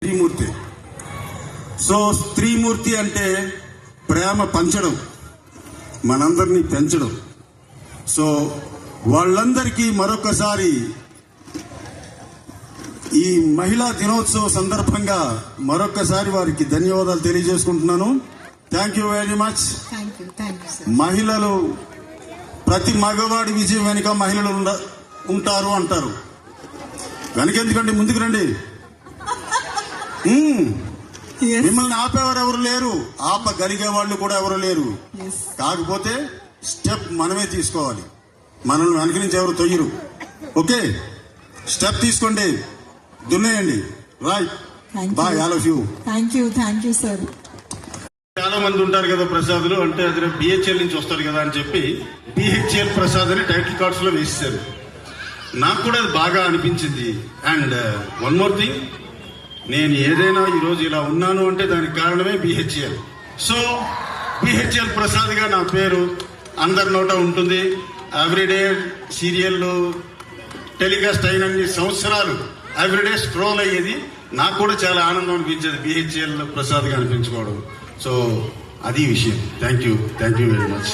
స్త్రీమూర్తి. So స్త్రీమూర్తి అంటే ప్రేమ పంచడం, మనందరినీ పెంచడం. సో వాళ్ళందరికీ మరొకసారి ఈ మహిళా దినోత్సవ సందర్భంగా మరొకసారి వారికి ధన్యవాదాలు తెలియజేసుకుంటున్నాను. Thank you very much. మహిళలు, ప్రతి మగవాడి విజయం వెనుక మహిళలు ఉంటారు అంటారు. వెనకెందుకండి, ముందుకు రండి. మిమ్మల్ని ఆపేవారు ఎవరు లేరు, ఆపగలిగే వాళ్ళు కూడా ఎవరు లేరు. కాకపోతే స్టెప్ మనమే తీసుకోవాలి. మనల్ని వెనక నుంచి ఎవరు తొయ్యరు. ఓకే, స్టెప్ తీసుకోండి, దున్నేయండి. Right, bye all of you. Thank you sir. చాలా మంది ఉంటారు కదా ప్రసాదులు అంటే, అది బిహెచ్ఎల్ నుంచి వస్తారు కదా అని చెప్పి బిహెచ్ఎల్ ప్రసాద్ అని టైటిల్ కార్డ్స్ లో వేస్తారు. నాకు కూడా అది బాగా అనిపించింది. అండ్ వన్ మోర్ థింగ్, నేను ఏదైనా ఈరోజు ఇలా ఉన్నాను అంటే దానికి కారణమే బిహెచ్ఎల్. సో బిహెచ్ఎల్ ప్రసాద్ గా నా పేరు అందరి నోట ఉంటుంది. ఎవ్రీడే సీరియల్ టెలికాస్ట్ అయినన్ని సంవత్సరాలు ఎవ్రీడే స్క్రోల్ అయ్యేది. నాకు కూడా చాలా ఆనందం అనిపించేది బిహెచ్ఎల్ ప్రసాద్ గా అనిపించుకోవడం. సో అది విషయం. Thank you very much.